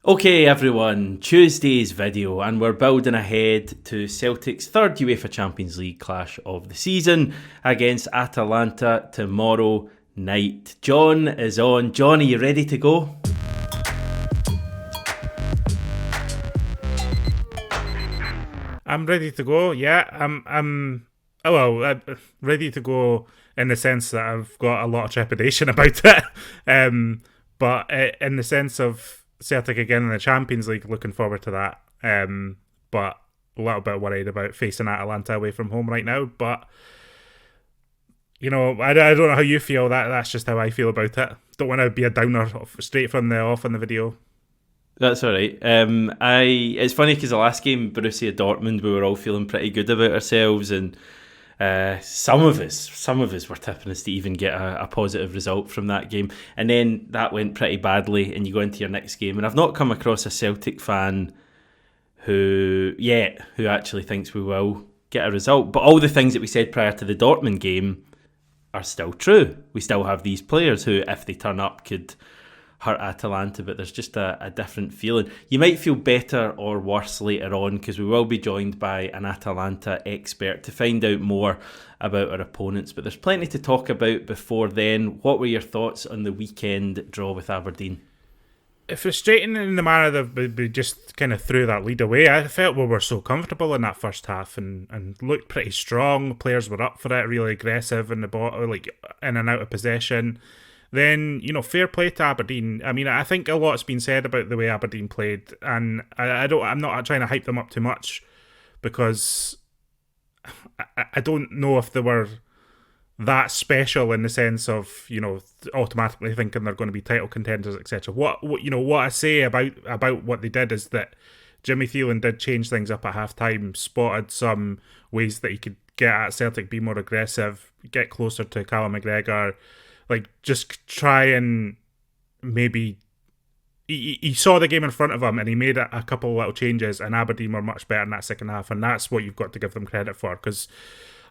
Okay everyone, Tuesday's video, and we're building ahead to Celtic's third UEFA Champions League clash of the season against Atalanta tomorrow night. John is on. John, are you ready to go? I'm ready to go. Yeah, ready to go in the sense that I've got a lot of trepidation about it. But in the sense of Celtic again in the Champions League, looking forward to that. But a little bit worried about facing Atalanta away from home right now. But I don't know how you feel. That's just how I feel about it. Don't want to be a downer straight from the off in the video. That's all right. It's funny because the last game, Borussia Dortmund, we were all feeling pretty good about ourselves, and some of us were tipping us to even get a positive result from that game, and then that went pretty badly, and you go into your next game, and I've not come across a Celtic fan who actually thinks we will get a result. But all the things that we said prior to the Dortmund game are still true. We still have these players who, if they turn up, could hurt Atalanta, but there's just a different feeling. You might feel better or worse later on because we will be joined by an Atalanta expert to find out more about our opponents, but there's plenty to talk about before then. What were your thoughts on the weekend draw with Aberdeen? Frustrating in the manner that we just kind of threw that lead away. I felt we were so comfortable in that first half and looked pretty strong. Players were up for it, really aggressive in the ball, like in and out of possession. Then, fair play to Aberdeen. I mean, I think a lot's been said about the way Aberdeen played, and I'm not trying to hype them up too much because I don't know if they were that special in the sense of, automatically thinking they're going to be title contenders, etc. What I say about what they did is that Jimmy Thielen did change things up at half-time, spotted some ways that he could get at Celtic, be more aggressive, get closer to Callum McGregor, like just try and maybe he saw the game in front of him and he made a couple of little changes, and Aberdeen were much better in that second half, and that's what you've got to give them credit for, because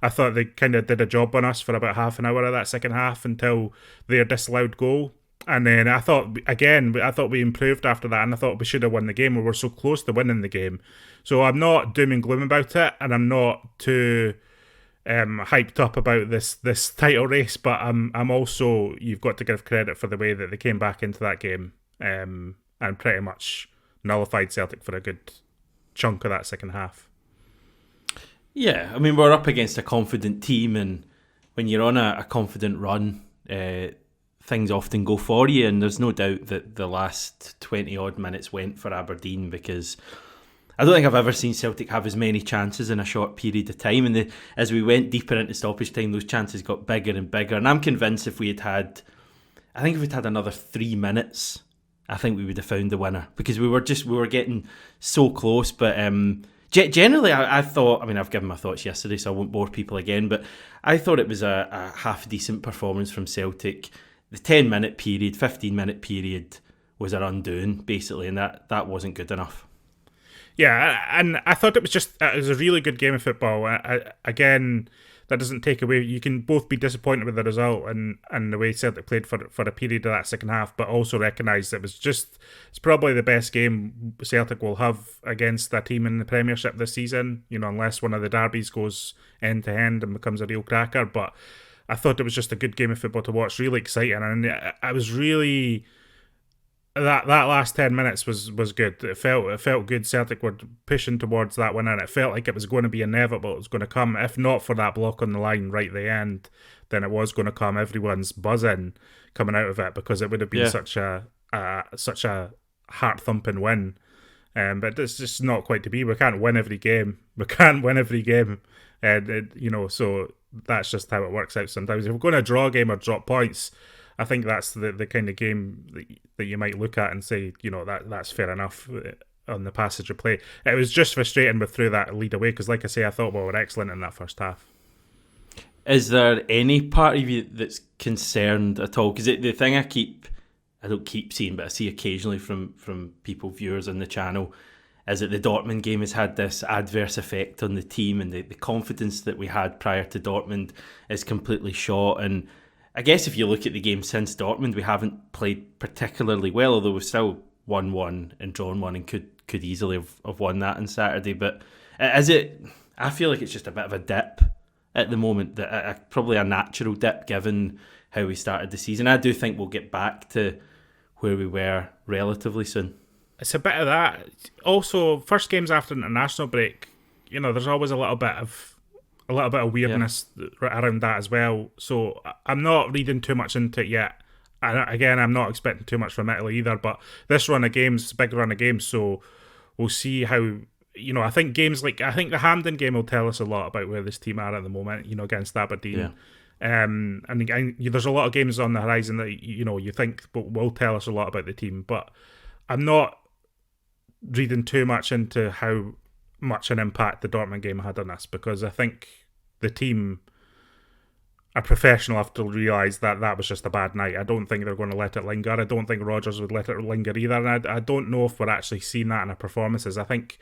I thought they kind of did a job on us for about half an hour of that second half until their disallowed goal. And then I thought we improved after that, and I thought we should have won the game. We were so close to winning the game. So I'm not doom and gloom about it, and I'm not too hyped up about this title race, but I'm also, you've got to give credit for the way that they came back into that game and pretty much nullified Celtic for a good chunk of that second half. Yeah, I mean, we're up against a confident team, and when you're on a confident run, things often go for you, and there's no doubt that the last 20 odd minutes went for Aberdeen, because I don't think I've ever seen Celtic have as many chances in a short period of time, and as we went deeper into stoppage time, those chances got bigger and bigger, and I'm convinced if we'd had another 3 minutes, I think we would have found the winner, because we were getting so close. But generally, I thought, I mean, I've given my thoughts yesterday, so I won't bore people again, but I thought it was a half-decent performance from Celtic. The 10-minute period, 15-minute period was an undoing, basically, and that wasn't good enough. Yeah, and I thought it was a really good game of football. Again, that doesn't take away. You can both be disappointed with the result and the way Celtic played for a period of that second half, but also recognise that it's probably the best game Celtic will have against a team in the Premiership this season. Unless one of the derbies goes end to end and becomes a real cracker. But I thought it was just a good game of football to watch, really exciting, and I was really. That last 10 minutes was good. It felt good. Celtic were pushing towards that winner, and it felt like it was going to be inevitable. It was going to come. If not for that block on the line right at the end, then it was going to come. Everyone's buzzing coming out of it, because it would have been such a heart thumping win. But it's just not quite to be. We can't win every game. And so that's just how it works out sometimes. If we're going to draw a game or drop points, I think that's the kind of game that you might look at and say, that's fair enough on the passage of play. It was just frustrating we threw that lead away, because, like I say, I thought we were excellent in that first half. Is there any part of you that's concerned at all? Because the thing I don't keep seeing, but I see occasionally from people, viewers on the channel, is that the Dortmund game has had this adverse effect on the team, and the confidence that we had prior to Dortmund is completely shot. And I guess if you look at the game since Dortmund, we haven't played particularly well, although we've still 1-1 and drawn one and could easily have won that on Saturday. But is it? I feel like it's just a bit of a dip at the moment, probably a natural dip given how we started the season. I do think we'll get back to where we were relatively soon. It's a bit of that. Also, first games after international break, there's always a little bit of weirdness around that as well. So I'm not reading too much into it yet. And again, I'm not expecting too much from Italy either. But this run of games, big run of games, so we'll see how. I think games I think the Hampden game will tell us a lot about where this team are at the moment. Against Aberdeen. Yeah. And there's a lot of games on the horizon that you think will tell us a lot about the team. But I'm not reading too much into how much an impact the Dortmund game had on us, because I think the team are professional enough to realise that was just a bad night. I don't think they're going to let it linger. I don't think Rodgers would let it linger either, and I don't know if we're actually seeing that in our performances. I think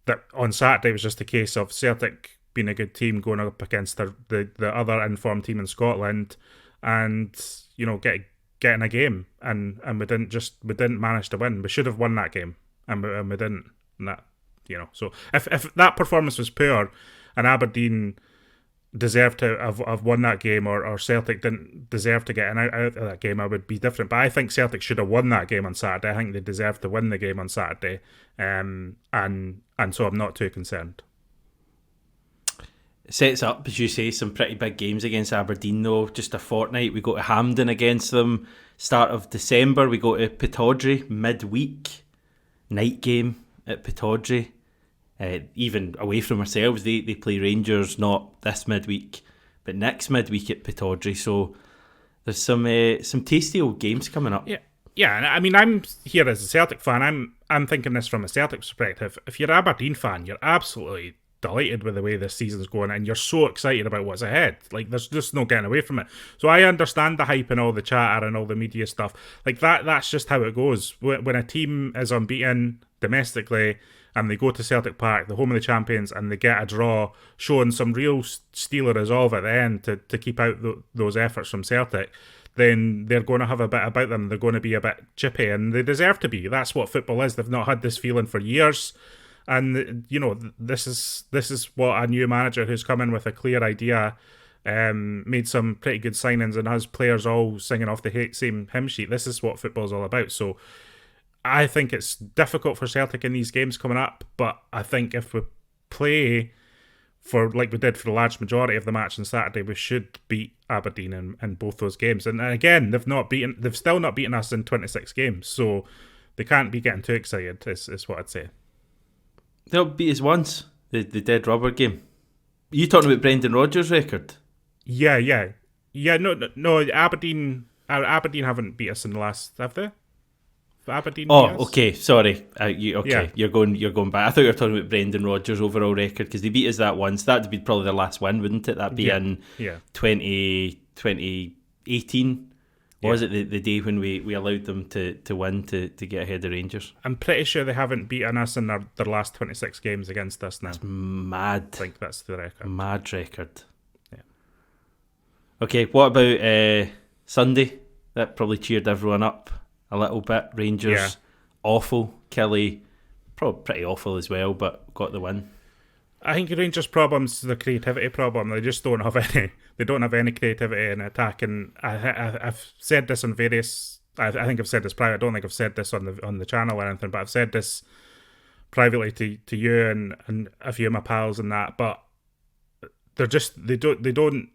that on Saturday it was just a case of Celtic being a good team going up against the other informed team in Scotland, and getting a game, and we didn't manage to win. We should have won that game. And we didn't. And that, so if that performance was poor and Aberdeen deserved to have won that game, or Celtic didn't deserve to get out of that game, I would be different. But I think Celtic should have won that game on Saturday. I think they deserved to win the game on Saturday, and so I'm not too concerned. It sets up, as you say, some pretty big games against Aberdeen, though. Just a fortnight. We go to Hampden against them. Start of December, we go to Pittodrie midweek. Night game at Pittodrie. Even away from ourselves, they play Rangers not this midweek, but next midweek at Pittodrie. So there's some tasty old games coming up. Yeah. I mean, I'm here as a Celtic fan. I'm thinking this from a Celtic perspective. If you're an Aberdeen fan, you're absolutely delighted with the way this season's going, and you're so excited about what's ahead. There's just no getting away from it. So I understand the hype and all the chatter and all the media stuff. That's just how it goes. When a team is unbeaten domestically and they go to Celtic Park, the home of the champions, and they get a draw, showing some real steel of resolve at the end to keep out those efforts from Celtic, then they're going to have a bit about them. They're going to be a bit chippy, and they deserve to be. That's what football is. They've not had this feeling for years. And this is what a new manager who's come in with a clear idea, made some pretty good signings, and has players all singing off the same hymn sheet. This is what football's all about. So I think it's difficult for Celtic in these games coming up, but I think if we play for like we did for the large majority of the match on Saturday, we should beat Aberdeen in both those games. And again, they've still not beaten us in 26 games, so they can't be getting too excited. Is what I'd say. They'll beat us once, the dead rubber game. Are you talking about Brendan Rodgers' record? Yeah. No. Aberdeen haven't beat us in the last, have they? Aberdeen. Oh, okay. Sorry. You're going back. I thought you were talking about Brendan Rodgers' overall record, because they beat us that once. That'd be probably their last win, wouldn't it? That'd be in 2018. Or was it the day when we allowed them to win to get ahead of Rangers? I'm pretty sure they haven't beaten us in their last 26 games against us now. That's mad. I think that's the record. Mad record. Yeah. Okay, what about Sunday? That probably cheered everyone up a little bit. Rangers, awful. Kelly, probably pretty awful as well, but got the win. I think Rangers' problem's the creativity problem. They just don't have any. They don't have any creativity in attack. And I've said this on various. I think I've said this privately. I don't think I've said this on the channel or anything. But I've said this privately to you and a few of my pals and that. But they're just they don't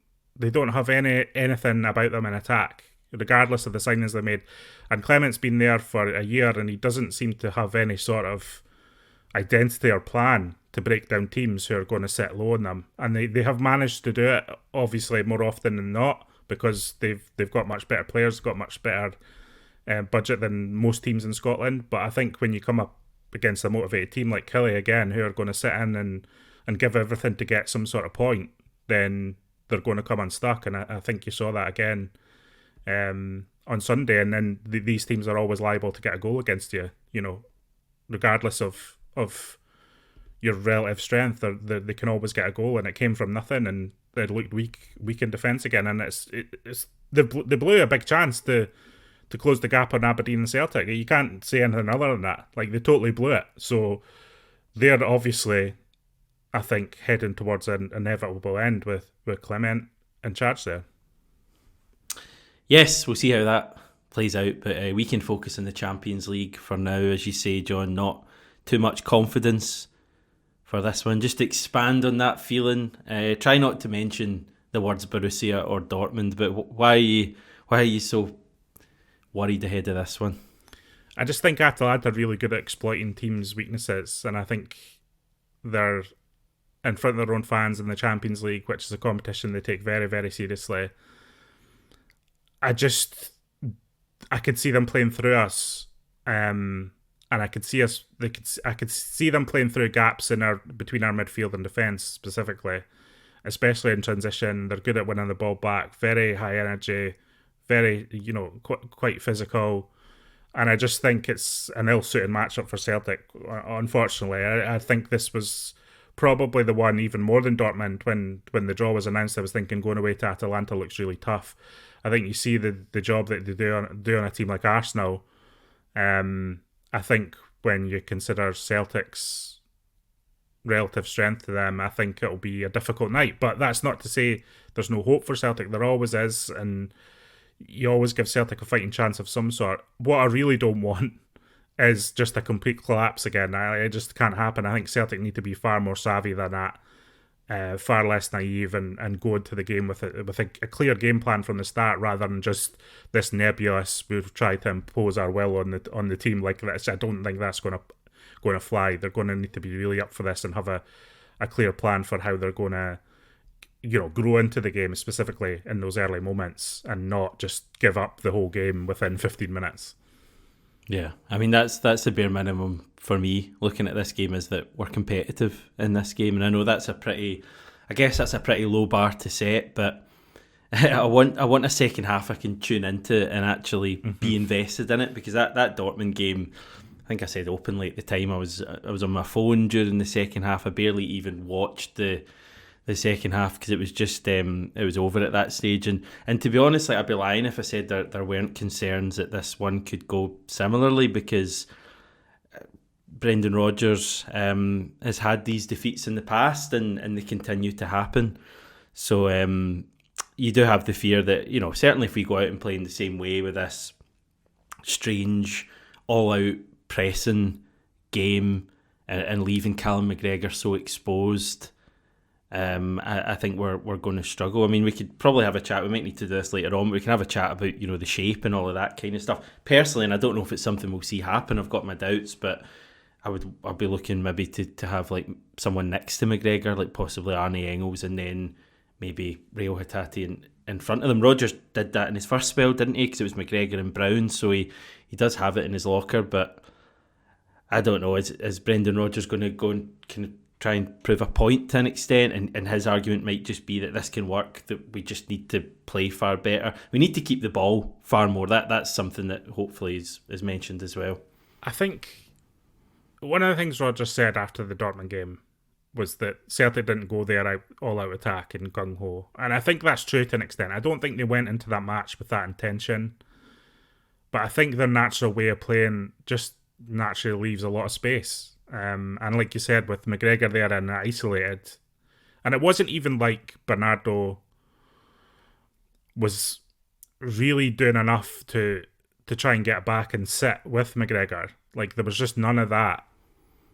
have anything about them in attack, regardless of the signings they made. And Clement's been there for a year, and he doesn't seem to have any sort of identity or plan to break down teams who are going to sit low on them. And they have managed to do it, obviously, more often than not, because they've got much better players, got much better budget than most teams in Scotland. But I think when you come up against a motivated team like Killie again, who are going to sit in and give everything to get some sort of point, then they're going to come unstuck. And I think you saw that again on Sunday. And then these teams are always liable to get a goal against you, regardless of your relative strength. They can always get a goal, and it came from nothing, and they looked weak in defence again. And they blew a big chance to to close the gap on Aberdeen and Celtic. You can't say anything other than that. Like, they totally blew it. So they're obviously, I think, heading towards an inevitable end with Clement in charge there. Yes, we'll see how that plays out, but we can focus on the Champions League for now. As you say, John, not too much confidence for this one. Just expand on that feeling. Try not to mention the words Borussia or Dortmund, but why are you so worried ahead of this one? I just think Atalanta are really good at exploiting teams' weaknesses, and I think they're in front of their own fans in the Champions League, which is a competition they take very, very seriously. I could see them playing through us, and I could see them playing through gaps between our midfield and defence specifically, especially in transition. They're good at winning the ball back, very high energy, very quite physical, and I just think it's an ill-suited matchup for Celtic. Unfortunately, I think this was probably the one, even more than Dortmund, when the draw was announced. I was thinking going away to Atalanta looks really tough. I think you see the job that they do on a team like Arsenal. I think when you consider Celtic's relative strength to them, I think it'll be a difficult night. But that's not to say there's no hope for Celtic. There always is, and you always give Celtic a fighting chance of some sort. What I really don't want is just a complete collapse again. It just can't happen. I think Celtic need to be far more savvy than that. Far less naive and go into the game with a clear game plan from the start, rather than just this nebulous we've tried to impose our will on the team like this. I don't think that's going to fly. They're going to need to be really up for this and have a clear plan for how they're going to grow into the game, specifically in those early moments, and not just give up the whole game within 15 minutes. Yeah, I mean that's the bare minimum for me looking at this game, is that we're competitive in this game, and I know that's a pretty low bar to set, but I want a second half I can tune into and actually be invested in it, because that Dortmund game, I think I said openly at the time, I was on my phone during the second half. I barely even watched the second half because it was just it was over at that stage, and to be honest, like, I'd be lying if I said there weren't concerns that this one could go similarly, because Brendan Rodgers has had these defeats in the past, and they continue to happen. So you do have the fear that, certainly if we go out and play in the same way with this strange all-out pressing game and leaving Callum McGregor so exposed, I think we're going to struggle. I mean, we could probably have a chat. We might need to do this later on. But we can have a chat about the shape and all of that kind of stuff. Personally, and I don't know if it's something we'll see happen. I've got my doubts, but I'll be looking maybe to have like someone next to McGregor, like possibly Arne Engels, and then maybe Rio Hatate in front of them. Rodgers did that in his first spell, didn't he? Because it was McGregor and Brown, so he does have it in his locker. But I don't know. Is Brendan Rodgers going to go and kind of try and prove a point to an extent, and his argument might just be that this can work, that we just need to play far better. We need to keep the ball far more. That's something that hopefully is mentioned as well. I think one of the things Rodgers said after the Dortmund game was that Celtic didn't go there all-out attack and gung-ho, and I think that's true to an extent. I don't think they went into that match with that intention, but I think their natural way of playing just naturally leaves a lot of space. And like you said, with McGregor there and isolated, and it wasn't even like Bernardo was really doing enough to try and get back and sit with McGregor. Like, there was just none of that,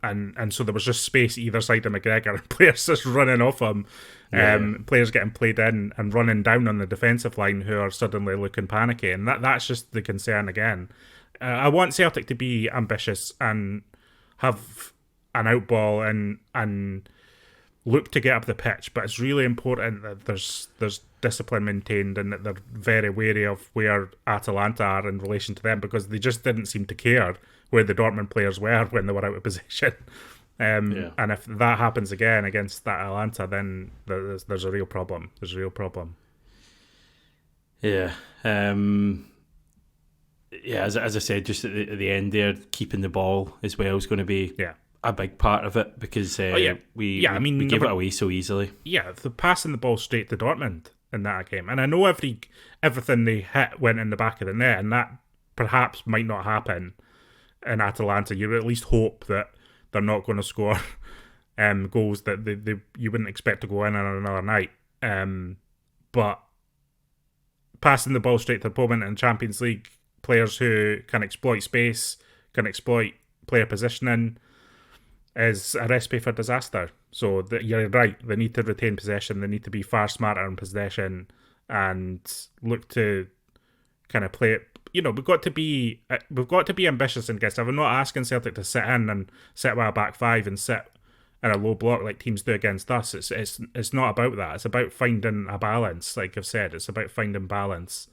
and so there was just space either side of McGregor, and players just running off him, players getting played in and running down on the defensive line who are suddenly looking panicky, and that's just the concern again. I want Celtic to be ambitious and have an outball and look to get up the pitch, but it's really important that there's discipline maintained and that they're very wary of where Atalanta are in relation to them, because they just didn't seem to care where the Dortmund players were when they were out of position. And if that happens again against that Atalanta, then there's a real problem. There's a real problem. Yeah. As I said, just at the end there, keeping the ball as well is going to be a big part of it, because we give it away so easily. Yeah, the passing the ball straight to Dortmund in that game, and I know everything they hit went in the back of the net, and that perhaps might not happen in Atalanta. You at least hope that they're not going to score goals that you wouldn't expect to go in on another night. But passing the ball straight to the opponent in Champions League, players who can exploit space, can exploit player positioning, is a recipe for disaster. So you're right, they need to retain possession, they need to be far smarter in possession and look to kind of play it. We've got to be ambitious and guess. I'm not asking Celtic to sit in and sit with a back five and sit in a low block like teams do against us. It's not about that. It's about finding a balance. Like I've said, it's about finding balance.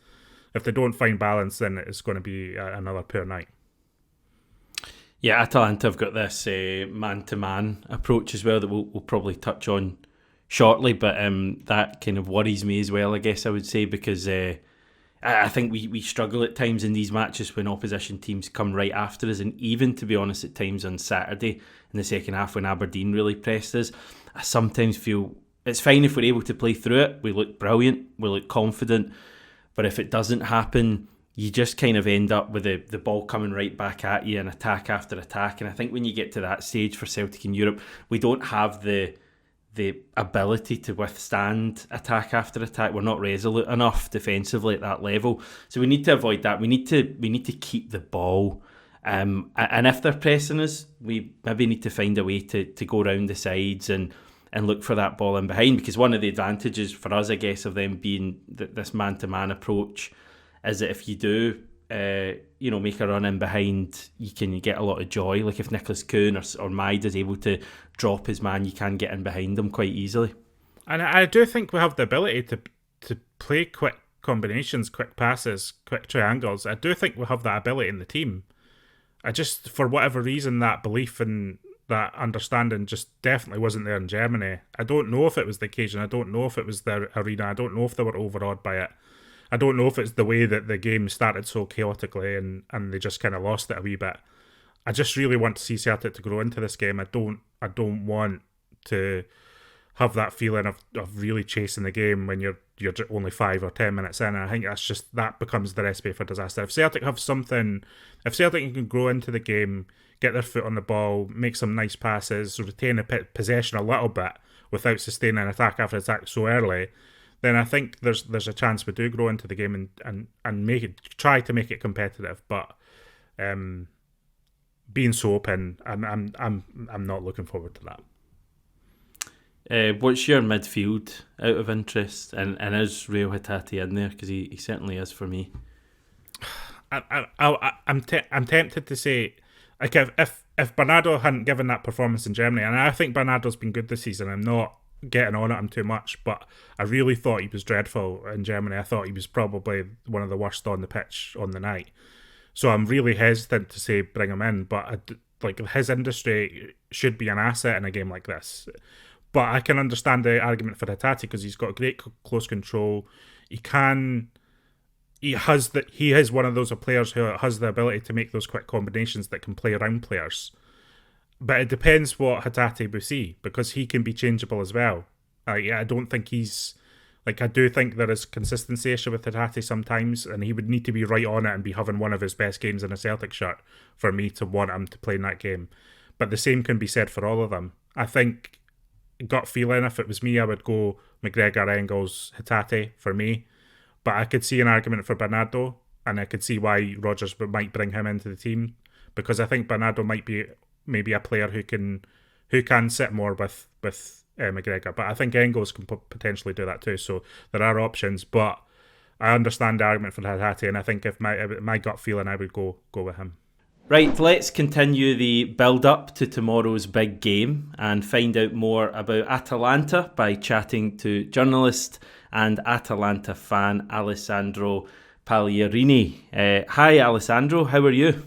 If they don't find balance, then it's going to be another poor night. Yeah, Atalanta have got this man-to-man approach as well that we'll probably touch on shortly, but that kind of worries me as well, I guess I would say, because I think we struggle at times in these matches when opposition teams come right after us, and even, to be honest, at times on Saturday in the second half when Aberdeen really pressed us, I sometimes feel it's fine if we're able to play through it, we look brilliant, we look confident, but if it doesn't happen, you just kind of end up with the ball coming right back at you and attack after attack. And I think when you get to that stage for Celtic in Europe, we don't have the ability to withstand attack after attack. We're not resolute enough defensively at that level. So we need to avoid that. We need to keep the ball. And if they're pressing us, we maybe need to find a way to go around the sides and look for that ball in behind. Because one of the advantages for us, I guess, of them being this man-to-man approach is that if you do, make a run in behind, you can get a lot of joy. Like if Nicholas Kuhn or Maid is able to drop his man, you can get in behind them quite easily. And I do think we have the ability to play quick combinations, quick passes, quick triangles. I do think we have that ability in the team. I just, for whatever reason, that belief and that understanding just definitely wasn't there in Germany. I don't know if it was the occasion. I don't know if it was the arena. I don't know if they were overawed by it. I don't know if it's the way that the game started so chaotically and they just kind of lost it a wee bit. I just really want to see Celtic to grow into this game. I don't want to have that feeling of really chasing the game when you're only 5 or 10 minutes in. And I think that becomes the recipe for disaster. If Celtic can grow into the game, get their foot on the ball, make some nice passes, retain a possession a little bit without sustaining attack after attack so early, then I think there's a chance we do grow into the game and try to make it competitive. But being so open, I'm not looking forward to that. What's your midfield out of interest? And is Reo Hatate in there? Because he certainly is for me. I'm tempted to say, like, if Bernardo hadn't given that performance in Germany, and I think Bernardo's been good this season, I'm not getting on at him too much, but I really thought he was dreadful in Germany. I thought he was probably one of the worst on the pitch on the night. So I'm really hesitant to say bring him in, but his industry should be an asset in a game like this. But I can understand the argument for Hatate because he's got great close control. He is one of those players who has the ability to make those quick combinations that can play around players. But it depends what Hatate will see, because he can be changeable as well. I don't think I do think there is consistency issue with Hatate sometimes, and he would need to be right on it and be having one of his best games in a Celtic shirt for me to want him to play in that game. But the same can be said for all of them. I think, gut feeling, if it was me, I would go McGregor, Engels, Hatate for me. But I could see an argument for Bernardo, and I could see why Rodgers might bring him into the team, because I think Bernardo might be maybe a player who can sit more with McGregor. But I think Engels can potentially do that too. So there are options, but I understand the argument for Hatate, and I think if my gut feeling, I would go with him. Right, let's continue the build-up to tomorrow's big game and find out more about Atalanta by chatting to journalist and Atalanta fan Alessandro Pagliarini. Hi, Alessandro, how are you?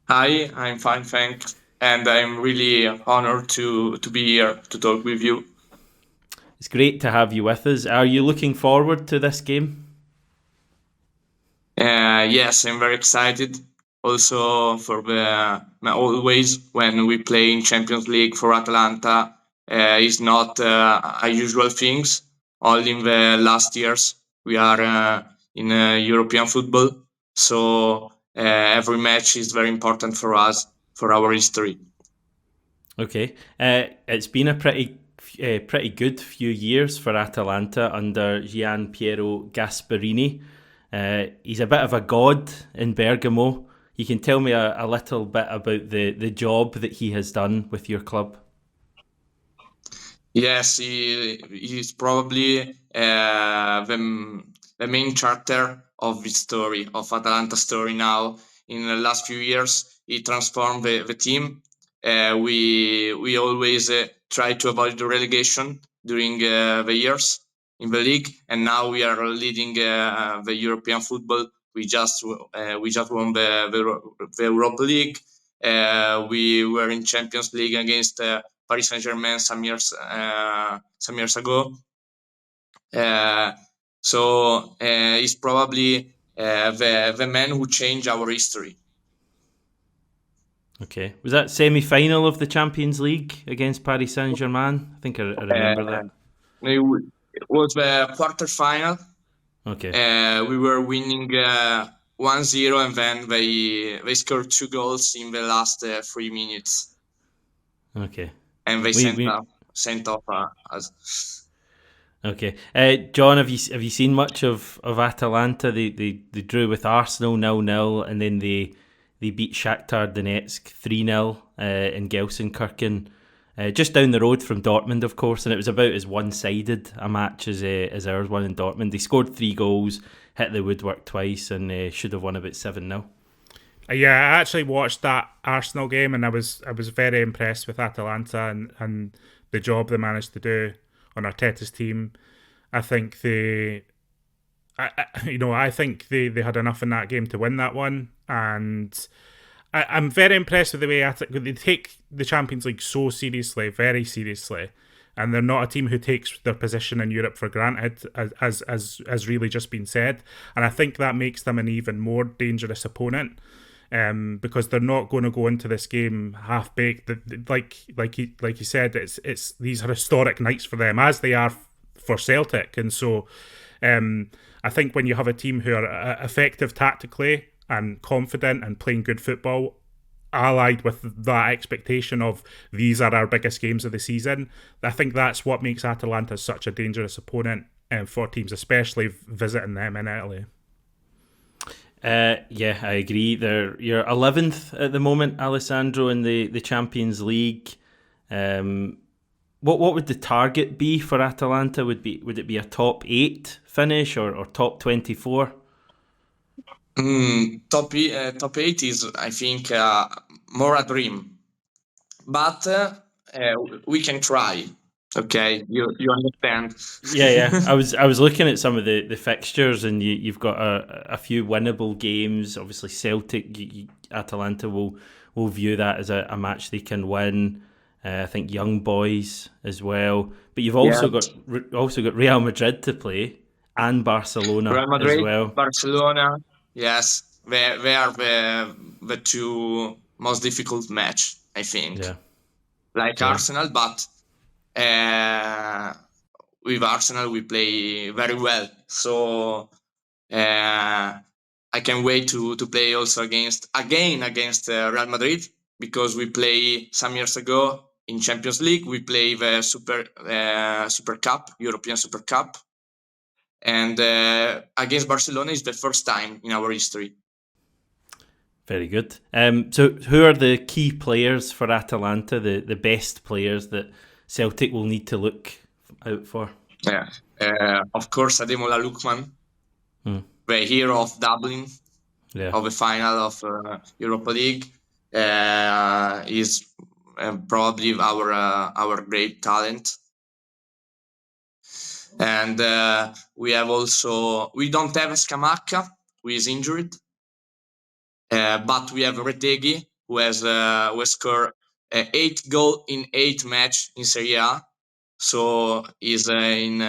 Hi, I'm fine, thanks. And I'm really honored to be here to talk with you. It's great to have you with us. Are you looking forward to this game? Yes, I'm very excited. Also, always when we play in Champions League for Atalanta, it's not a usual things. Only in the last years we are in European football. So every match is very important for us, for our history. Okay, it's been a pretty good few years for Atalanta under Gian Piero Gasperini. He's a bit of a god in Bergamo. You can tell me a little bit about the job that he has done with your club. Yes, he's probably the main character of the story, of Atalanta story now. In the last few years, he transformed the team. We always try to avoid the relegation during the years in the league, and now we are leading the European football. We just won the Europa League. We were in Champions League against Paris Saint-Germain some years ago. So he's probably the man who changed our history. Okay, was that semi-final of the Champions League against Paris Saint-Germain? I think I remember that. It was the quarter final. Okay. We were winning 1-0, and then they scored 2 goals in the last 3 minutes. Okay. And they sent off us. Okay, John, have you seen much of Atalanta? They drew with Arsenal 0-0, and then they beat Shakhtar Donetsk 3-0 in Gelsenkirchen, just down the road from Dortmund, of course. And it was about as one-sided a match as ours one in Dortmund. They scored 3 goals, hit the woodwork twice, and should have won about 7-0. Yeah, I actually watched that Arsenal game, and I was very impressed with Atalanta and the job they managed to do on Arteta's team. I think I think they had enough in that game to win that one, and I'm very impressed with the way they take the Champions League so seriously, very seriously, and they're not a team who takes their position in Europe for granted, as really just been said. And I think that makes them an even more dangerous opponent. Because they're not going to go into this game half baked. Like you said, it's these are historic nights for them, as they are for Celtic. And so, I think when you have a team who are effective tactically and confident and playing good football, allied with that expectation of these are our biggest games of the season, I think that's what makes Atalanta such a dangerous opponent for teams, especially visiting them in Italy. Yeah, I agree. You're 11th at the moment, Alessandro, in the Champions League. What would the target be for Atalanta? Would it be a top 8 finish or top 24? Top 8 is, I think, more a dream, but we can try. Okay, you understand? Yeah. I was looking at some of the fixtures, and you've got a few winnable games. Obviously, Celtic, Atalanta will view that as a match they can win. I think Young Boys as well, but you've also got Real Madrid to play and Barcelona Real Madrid, as well. Barcelona, yes, they are the 2 most difficult match, I think. Yeah. Like Arsenal, but with Arsenal we play very well. So I can wait to play also against Real Madrid, because we play some years ago in Champions League. We play the Super Cup, European Super Cup, and against Barcelona is the first time in our history. Very good. So who are the key players for Atalanta, the best players that Celtic will need to look out for? Yeah, of course, Ademola Lookman, the hero of Dublin, of the final of Europa League, is probably our great talent. And we don't have Scamacca, who is injured, but we have Retegui, who has scored 8 goals in 8 matches in Serie A. So he's in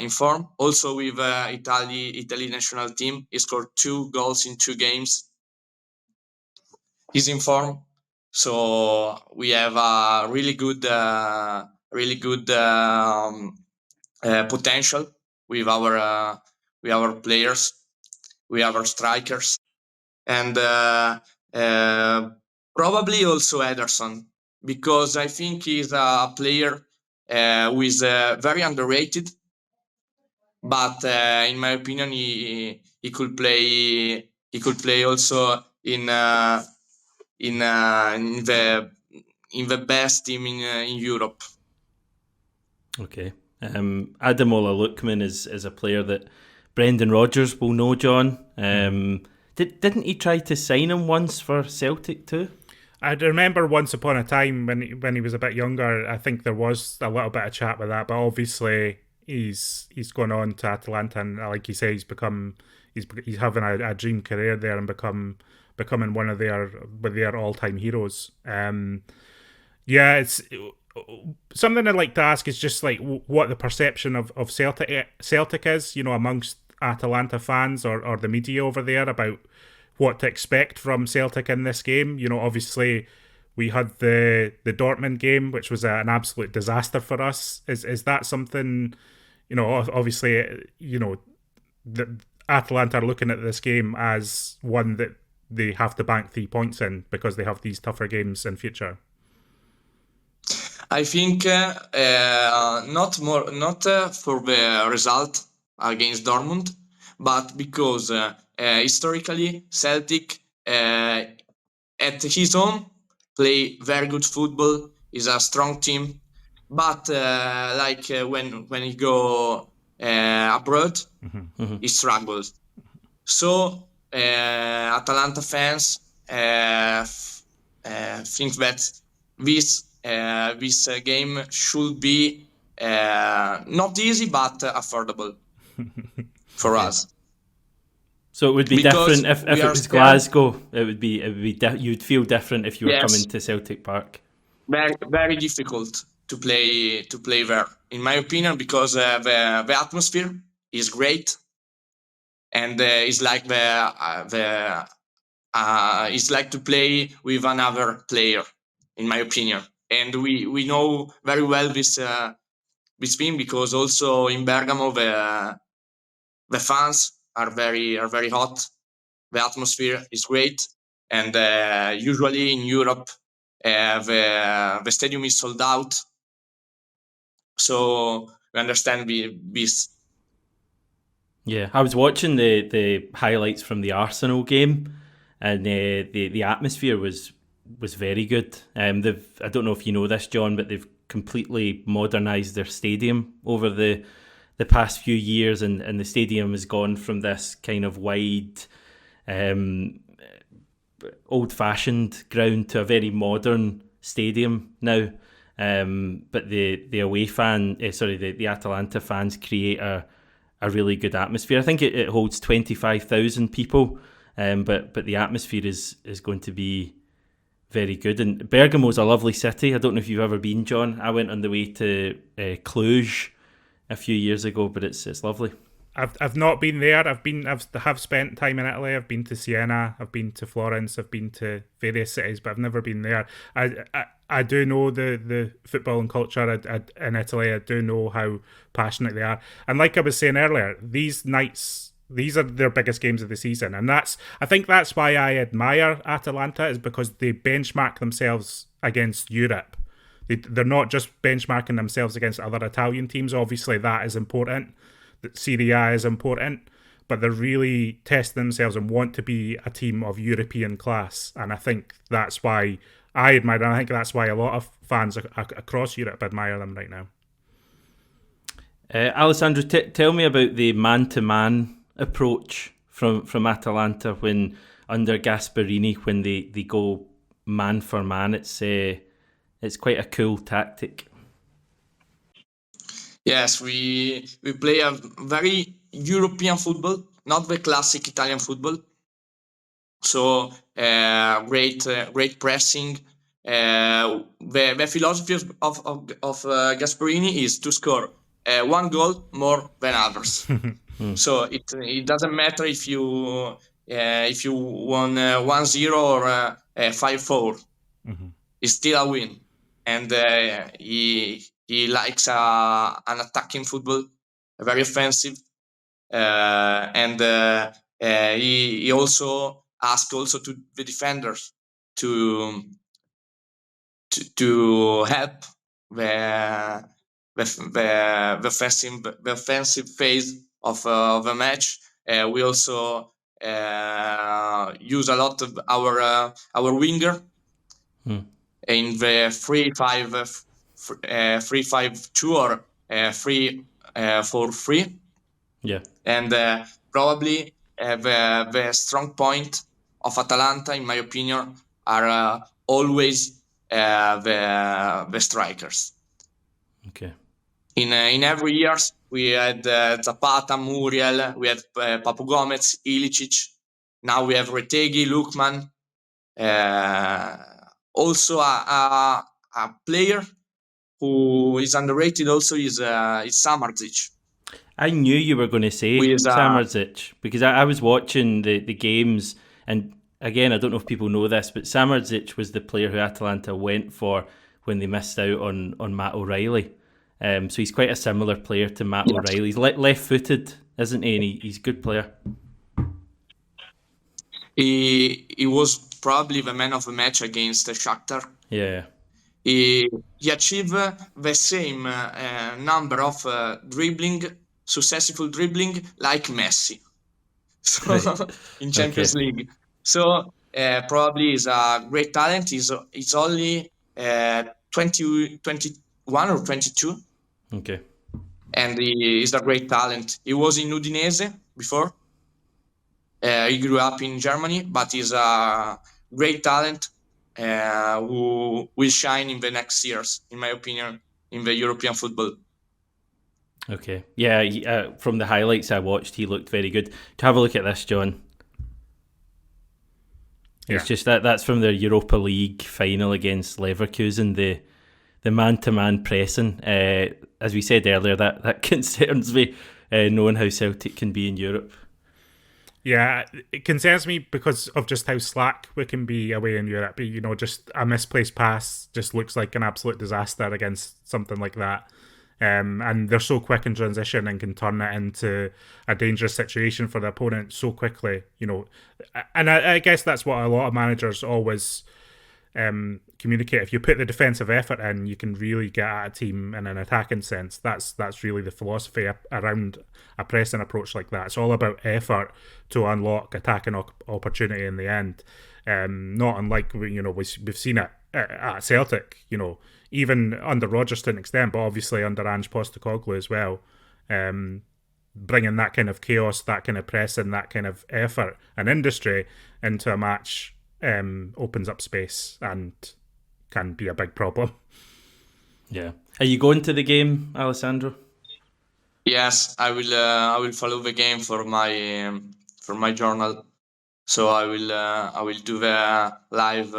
form. Also with Italy national team, he scored 2 goals in 2 games. He's in form. So we have a really good potential with our players, with our strikers. and probably also Ederson, because I think he's a player who is very underrated. But in my opinion, he could play. He could play also in the best team in Europe. Okay. Ademola Lookman is a player that Brendan Rodgers will know, John. Didn't he try to sign him once for Celtic too? I remember once upon a time when he was a bit younger, I think there was a little bit of chat with that, but obviously he's gone on to Atalanta, and like you say, he's having a dream career there and becoming one of their all-time heroes. Yeah, it's something I'd like to ask is just like what the perception of Celtic is, amongst Atalanta fans or the media over there about what to expect from Celtic in this game. Obviously we had the Dortmund game, which was an absolute disaster for us. Is that something, obviously, the Atalanta are looking at this game as one that they have to bank 3 points in because they have these tougher games in future? I think not for the result against Dortmund, but because historically Celtic at his home play very good football, is a strong team, but when he go abroad, he struggles. So Atalanta fans think that this game should be not easy but affordable for us. So it would be Because different if we it are was scared. Glasgow. It would be you'd feel different if you were Yes. coming to Celtic Park. Very, very difficult to play there, in my opinion, because the atmosphere is great, and it's like it's like to play with another player, in my opinion. And we know very well this thing, because also in Bergamo the fans are very hot. The atmosphere is great, and usually in Europe the stadium is sold out. So we understand this. Yeah, I was watching the highlights from the Arsenal game, and the atmosphere was very good. I don't know if you know this, John, but they've completely modernised their stadium over the past few years, and the stadium has gone from this kind of wide, old-fashioned ground to a very modern stadium now. But the away the Atalanta fans create a really good atmosphere. I think it holds 25,000 people, but the atmosphere is going to be very good. And Bergamo's a lovely city. I don't know if you've ever been, John. I went on the way to Cluj a few years ago, but it's lovely. I've not been there. I've spent time in Italy. I've been to Siena. I've been to Florence. I've been to various cities, but I've never been there. I do know the football and culture in Italy. I do know how passionate they are. And like I was saying earlier, these are their biggest games of the season, and I think that's why I admire Atalanta, is because they benchmark themselves against Europe. They're not just benchmarking themselves against other Italian teams. Obviously, that is important. That Serie A is important, but they're really testing themselves and want to be a team of European class. And I think that's why I admire them. I think that's why a lot of fans across Europe admire them right now. Alessandro, tell me about the man-to-man approach from Atalanta when under Gasperini, when they go man for man. It's quite a cool tactic. Yes, we play a very European football, not the classic Italian football. So great pressing. The philosophy of Gasperini is to score one goal more than others. So it doesn't matter if you won 1-0 or 5-4. It's still a win, and he likes an attacking football, very offensive, and he also ask also to the defenders to help the offensive phase of the match. We also use a lot of our winger in the 3-5-2 or 3-4-3. Yeah. And probably the strong point of Atalanta, in my opinion, are always the strikers. Okay. In every years we had Zapata, Muriel, we had Papu Gomez, Ilicic. Now we have Retegui, Lukman. Also a player who is underrated also is Samardzic. I knew you were going to say Samardzic because I was watching the games, and again, I don't know if people know this, but Samardzic was the player who Atalanta went for when they missed out on Matt O'Reilly. So he's quite a similar player to Matt O'Reilly. He's left-footed, isn't he? And he's a good player. He was probably the man of the match against Shakhtar. Yeah. He achieved the same number of successful dribbling like Messi. So in Champions League. So probably is a great talent. He's only 21 or 22. Okay. And he is a great talent. He was in Udinese before. He grew up in Germany, but he's a great talent who will shine in the next years, in my opinion, in the European football. Okay. Yeah, from the highlights I watched, he looked very good. To have a look at this, John. Yeah. It's just that's from their Europa League final against Leverkusen, the man-to-man pressing. As we said earlier, that concerns me, knowing how Celtic can be in Europe. Yeah, it concerns me because of just how slack we can be away in Europe. You know, just a misplaced pass just looks like an absolute disaster against something like that. And they're so quick in transition and can turn it into a dangerous situation for the opponent so quickly, you know. And I guess that's what a lot of managers always communicate. If you put the defensive effort in, you can really get at a team in an attacking sense. That's really the philosophy around a pressing approach like that. It's all about effort to unlock attacking opportunity in the end. Not unlike, you know, we've seen it at Celtic, you know, even under Rodgers to an extent, but obviously under Ange Postecoglou as well. Bringing that kind of chaos, that kind of pressing, that kind of effort and industry into a match opens up space and can be a big problem. Yeah. Are you going to the game, Alessandro? Yes, I will follow the game for my journal. So I will do the live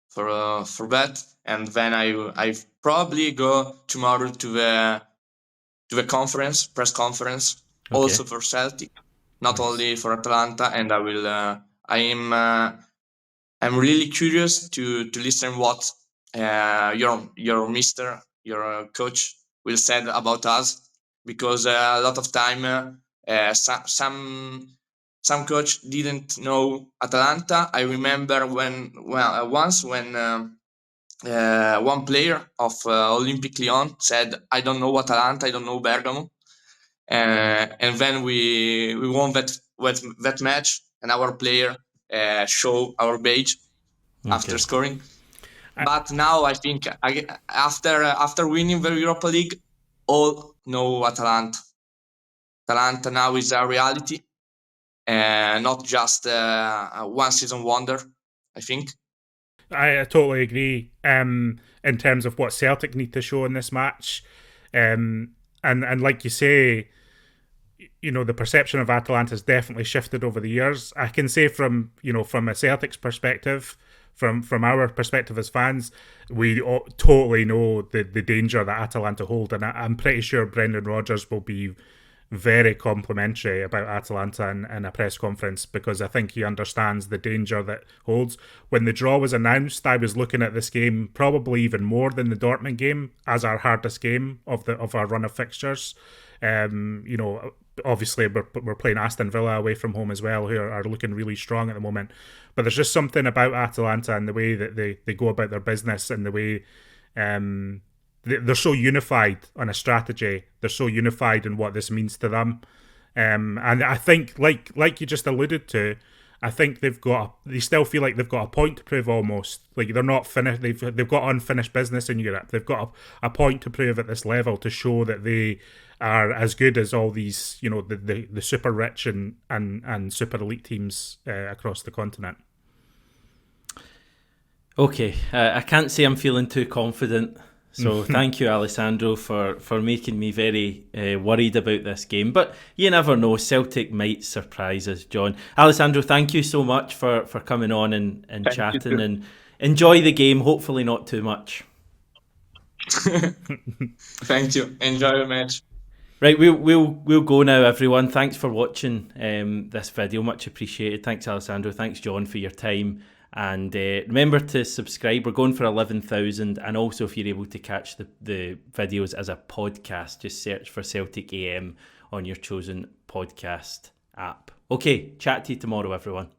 for that, and then I probably go tomorrow to the press conference, also for Celtic, not only for Atalanta. And I will I'm really curious to listen what your coach will say about us, because a lot of time some coach didn't know Atalanta. I remember once when one player of Olympique Lyon said, "I don't know Atalanta, I don't know Bergamo," and then we won that match, and our player show our badge after scoring. But now I think after winning the Europa League, all know Atalanta. Atalanta now is a reality, not just a one season wonder, I think. I totally agree. In terms of what Celtic need to show in this match, and like you say, you know, the perception of Atalanta has definitely shifted over the years. I can say from a Celtic's perspective, from our perspective as fans, we totally know the danger that Atalanta hold, and I'm pretty sure Brendan Rodgers will be very complimentary about Atalanta in a press conference, because I think he understands the danger that holds. When the draw was announced, I was looking at this game probably even more than the Dortmund game as our hardest game of our run of fixtures. You know, obviously we're playing Aston Villa away from home as well, who are looking really strong at the moment. But there's just something about Atalanta and the way that they go about their business, and the way they're so unified on a strategy. They're so unified in what this means to them. And I think, like you just alluded to, I think they still feel like they've got a point to prove almost. Like they're not finished. They've got unfinished business in Europe. They've got a point to prove at this level to show that they are as good as all these, the super rich and super elite teams across the continent. Okay, I can't say I'm feeling too confident. So thank you, Alessandro, for making me very worried about this game. But you never know, Celtic might surprise us, John. Alessandro, thank you so much for coming on and chatting, and enjoy the game, hopefully not too much. Thank you. Enjoy the match. Right, we'll go now, everyone. Thanks for watching this video. Much appreciated. Thanks, Alessandro. Thanks, John, for your time. And remember to subscribe. We're going for 11,000. And also, if you're able to catch the videos as a podcast, just search for Celtic AM on your chosen podcast app. Okay, chat to you tomorrow, everyone.